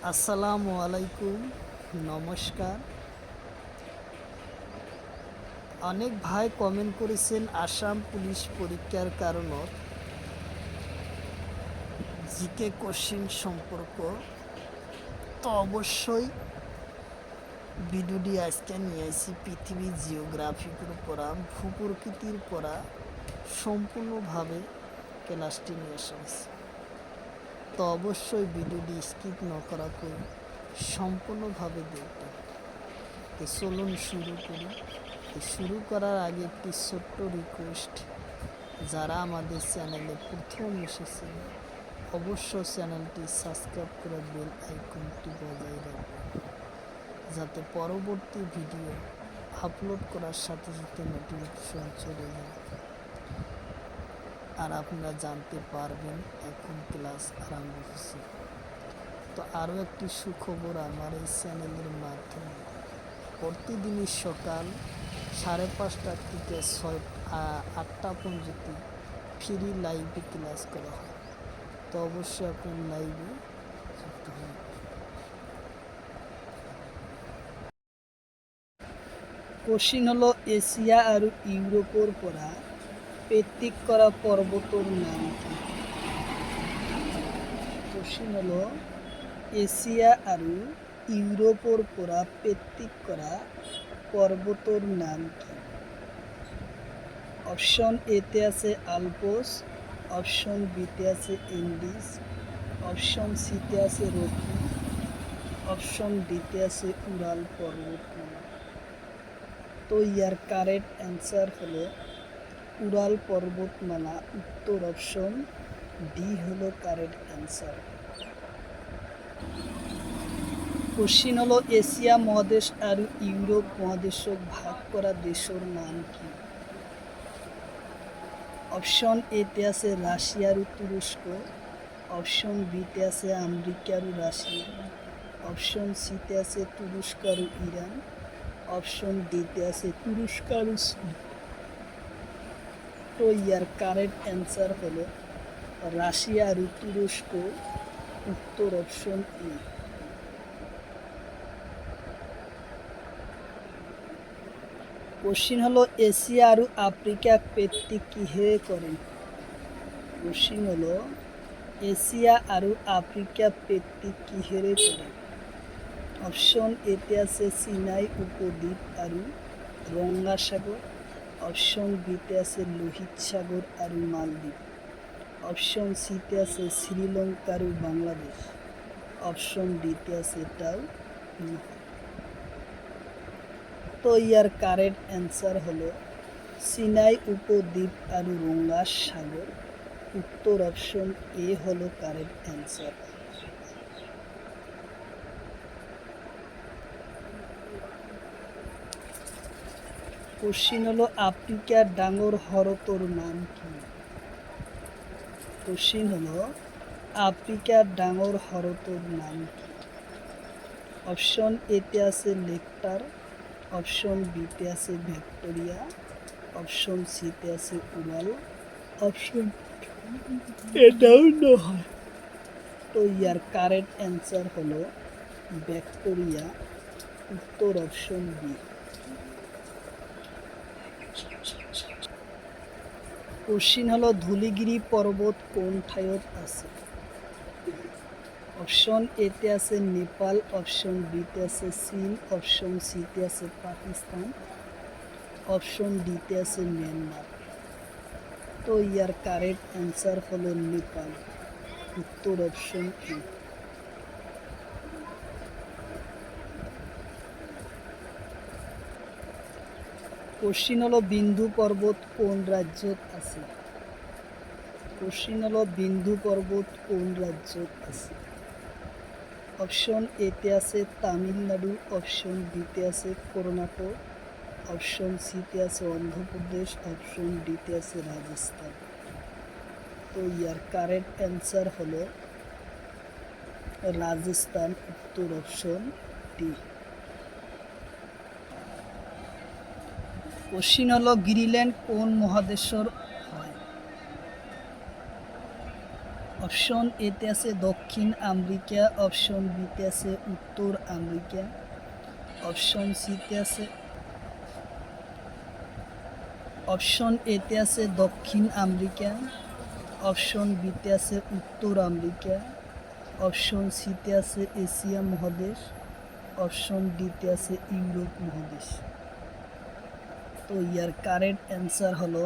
আসসালামু আলাইকুম, নমস্কার। অনেক ভাই কমেন্ট করেছেন আসাম পুলিশ পরীক্ষার কারণত জিকে কোশ্চিন সম্পর্ক। তো অবশ্যই ভিডিওটি আজকে নিয়ে আসি পৃথিবী জিওগ্রাফিকের পড়া ভূপ্রকৃতির পড়া সম্পূর্ণভাবে ক্লাসটি নিয়ে আসা হয়েছে। তো অবশ্যই ভিডিওটি স্কিপ না করা করে সম্পূর্ণভাবে দেখবেন। তো চলুন শুরু করি। শুরু করার আগে একটি ছোট্ট রিকোয়েস্ট, যারা আমাদের চ্যানেলে প্রথম এসেছেন অবশ্য চ্যানেলটি সাবস্ক্রাইব করে বেল আইকনটি বজায় রাখবেন, যাতে পরবর্তী ভিডিও আপলোড করার সাথে সাথে নোটিফিকেশন চলে যায় আর আপনারা জানতে পারবেন এখন ক্লাস আরম্ভ হচ্ছে। তো আরও একটি সুখবর, আমার এই চ্যানেলের মাধ্যমে প্রতিদিনই সকাল 5:30 থেকে 8টা পর্যন্ত ফ্রি লাইভে ক্লাস করা হয়। তো অবশ্যই আপনার লাইভে যুক্ত হন। কোশ্চিন হলো এশিয়া আর ইউরোপর পরা পেত্তিক করা পর্বতর নাম কি? কোশ্চিন হলো এশিয়া আর ইউরোপর পরা পেত্তিক করা পর্বতর নাম কি? অপশন এতে আছে আলপস, অপশন বিতে আছে ইন্ডিস, অপশন সিতে আছে রকি, অপশন ডিতে আছে উরাল পর্বতমালা। তো ইয়ার কারেক্ট অ্যান্সার হলো উরাল পর্বতমালা। উত্তর অপশন ডি হলো কারেক্ট অ্যান্সার। কোশ্চিন হলো এশিয়া মহাদেশ আর ইউরোপ মহাদেশক ভাগ করা দেশের নাম কি? অপশন এতে আছে রাশিয়া আর তুরস্ক, অপশন বিতে আছে আমেরিকা আর রাশিয়া, অপশন সিতে আছে তুরস্ক আর ইরান, অপশন ডিতে আছে তুরস্ক আর চীন। তো ইয়ার কারেক্ট অ্যান্সার হলো রাশিয়া আর তুরস্ক। উত্তর অপশন এ। কোশ্চিন হলো এশিয়া আর আফ্রিকা পেত্তি কিহে করেন? কোশ্চিন হলো এশিয়া আর আফ্রিকা পেত্তি কিহেরে করেন? অপশন এতে আছে সিনাই উপদ্বীপ আর রঙ্গাসাগর, অপশন বিতে আছে লোহিত সাগর আর মালদ্বীপ, অপশন সিতে আছে শ্রীলঙ্কা আর বাংলাদেশ, অপশন ডিতে আছে এটাও। তো ইয়ার কারেক্ট অ্যান্সার হলো সিনাই উপদ্বীপ আর রঙ্গা সাগর। উত্তর অপশন এ হলো কারেক্ট অ্যান্সার। কোশ্চিন হলো আফ্রিকার ডাঙর হরতর নাম কি? কোশ্চিন হলো আফ্রিকার ডাঙর হরতর নাম কি? অপশন এতে আছে লেকটার, অপশন বিতে আছে ভিক্টোরিয়া, অপশন সিতে আছে উরাল, অপশন এটাও নয়। তো ইয়ার কারেক্ট অ্যান্সার হলো ভিক্টোরিয়া। উত্তর অপশন বি। কোশ্চিন হলো ধুলিগিরি পর্বত কোন ঠাইত আছে? অপশন এতে আছে নেপাল, অপশন বিতে আছে চীন, অপশন সিতে আছে পাকিস্তান, অপশন ডিতে আছে মিয়ানমার। তো ইয়ার কারেক্ট অ্যান্সার হলো নেপাল। উত্তর অপশন এ। কোশ্চিন হলো বিন্দু পর্বত কোন রাজ্যত আছে? কোশ্চিন হলো বিন্দু পর্বত কোন রাজ্যত আছে? অপশন এতে আছে তামিলনাড়ু, অপশন বিতে আছে কর্ণাটক, অপশন সিতে আছে অন্ধ্রপ্রদেশ, অপশন ডিতে আছে রাজস্থান। তো ইয়ার কারেক্ট অ্যান্সার হলো রাজস্থান। উত্তর অপশন ডি। কোশ্চিন হলো গ্রিনল্যান্ড কোন মহাদেশের হয়? অপশন এতে আছে দক্ষিণ আমেরিকা, অপশন বিতে আছে উত্তর আমেরিকা, অপশন সিতে আছে অপশন এতে আছে দক্ষিণ আমেরিকা, অপশন বিতে আছে উত্তর আমেরিকা, অপশন সিতে আছে এশিয়া মহাদেশ, অপশন ডিতে আছে ইউরোপ মহাদেশ। তো ইয়ার কারেক্ট অ্যান্সার হলো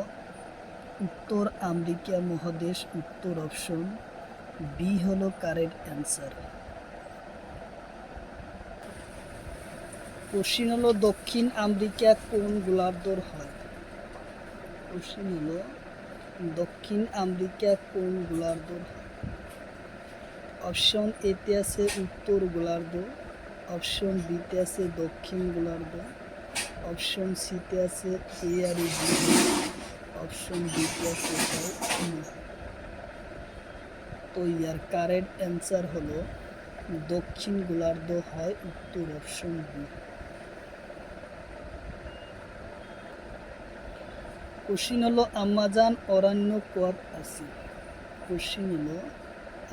উত্তর আমেরিকা মহাদেশ, উত্তর অপশন বি হলো কারেক্ট অ্যান্সার। কোশ্চিন হলো দক্ষিণ আমেরিকা কোন গোলার্ধর হয়? কোশ্চিন হলো দক্ষিণ আমেরিকা কোন গোলার্ধর হয়? অপশন এতে আছে উত্তর গোলার্ধ, অপশন বিতে আছে দক্ষিণ গোলার্ধ, অপশন সিতে আছে এ আর বি, অপশন ডিতে আছে সাউথ। তো ইয়ার কারেক্ট অ্যান্সার হলো দক্ষিণ গোলার্ধ হয়, উত্তর অপশন বি। কোশ্চিন হলো আমাজন অরণ্য কত আছে? কোশ্চিন হলো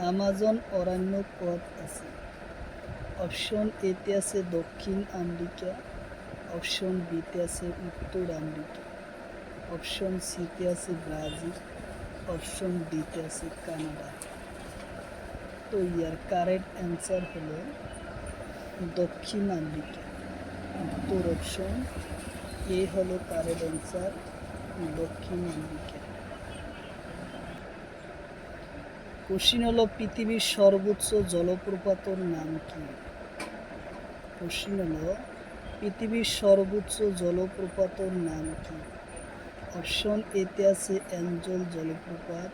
আমাজন অরণ্য কত আছে? অপশন এতে আছে দক্ষিণ আমেরিকা, অপশন বিতে আছে উত্তর আমেরিকা, অপশন সিতে আছে ব্রাজিল, অপশন ডিতে আছে কানাডা। তো ইয়ার কারেক্ট অ্যান্সার হলো দক্ষিণ আমেরিকা, উত্তর অপশন এ হলো কারেক্ট অ্যান্সার, দক্ষিণ আমেরিকা। কোশ্চিন হলো পৃথিবীর সর্বোচ্চ জলপ্রপাতের নাম কি? কোশ্চিন হলো পৃথিবীর সর্বোচ্চ জলপ্রপাতের নাম কি? অপশন এতে আছে অ্যাঞ্জল জলপ্রপাত,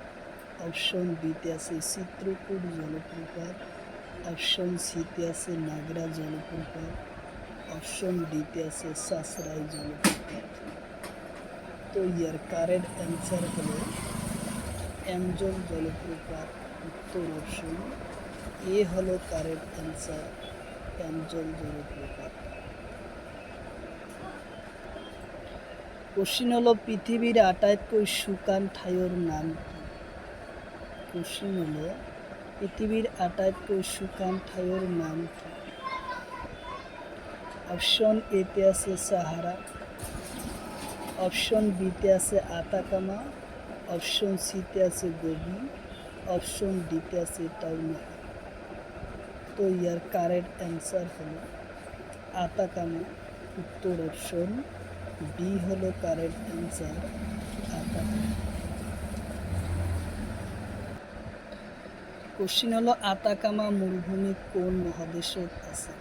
অপশন বিতে আছে চিত্রকূট জলপ্রপাত, অপশন সিতে আছে নাগরা জলপ্রপাত, অপশন ডিতে আছে সাসরাই জলপ্রপাত। তো ইয়ার কারেক্ট অ্যান্সার হলো অ্যাঞ্জল জলপ্রপাত, উত্তর অপশন এ হলো কারেক্ট অ্যান্সার, অ্যাঞ্জল জলপ্রপাত। কোশ্চিন হলো পৃথিবীর আটাইতকৈ শুকান ঠাইৰ নাম কি? কোশ্চিন হলো পৃথিবীর আটাইতকৈ শুকান ঠাইৰ নাম কি? অপশন এতে আছে সাহারা, অপশন বিতে আছে আতাকামা, অপশন সিতে আছে গোবি, অপশন ডিতে আছে টাউনাহা। তো ইয়ার কারেক্ট অ্যান্সার হলো আতাকামা, উত্তর অপশন বি হলো কারেক্ট অ্যান্সার, আতাকামা। কোশ্চিন হলো আতাকামা মরুভূমি কোন মহাদেশত আছে?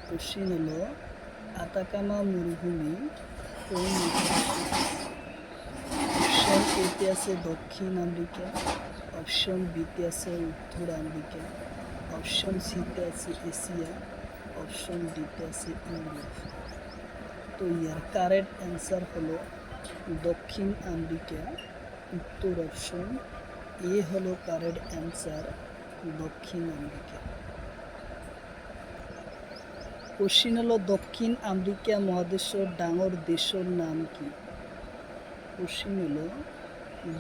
কোশ্চিন হলো আতাকামা মরুভূমি কোন মহাদেশত? অপশন এতে আছে দক্ষিণ আমেরিকা, অপশন বিতে আছে উত্তর আমেরিকা, অপশন সিতে আছে এশিয়া, অপশন ডিতে আছে ইউরোপ। তো ইয়ার কারেক্ট অ্যান্সার হলো দক্ষিণ আমেরিকা, উত্তর অপশন এ হলো কারেক্ট অ্যান্সার, দক্ষিণ আমেরিকা। কোশ্চিন হলো দক্ষিণ আমেরিকা মহাদেশের ডাঙর দেশের নাম কি? কোশ্চিন হলো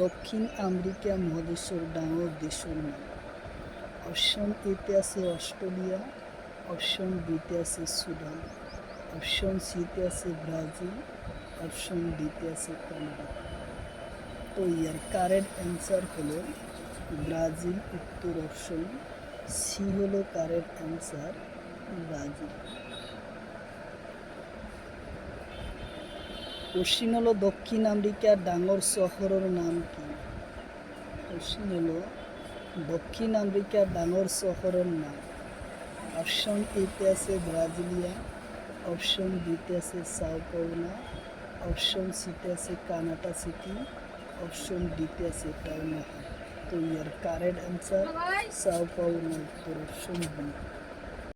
দক্ষিণ আমেরিকা মহাদেশের ডাঙর দেশের নাম। অপশন এতে আছে অস্ট্রেলিয়া, অপশন বিতে আছে সুদান, অপশন সিতে আছে ব্রাজিল, অপশন ডিতে আছে কানাডা। তো ইয়ার কারেক্ট অ্যান্সার হলো ব্রাজিল, উত্তর অপশন সি হলো কারেক্ট অ্যান্সার, ব্রাজিল। কোশ্চিন হলো দক্ষিণ আমেরিকার ডাঙর শহরের নাম কি? কোশ্চিন হলো দক্ষিণ আমেরিকার ডাঙর শহরের নাম। অপশন এতে আছে ব্রাজিলিয়া, অপশন বিতে আছে সাও পাওলো, অপশন সিতে আছে কানাডা সিটি, অপশন ডিতে আছে টাউনাহা। তো ইয়ার কারেক্ট অ্যান্সার সাও পাওলো, উত্তর অপশন বি।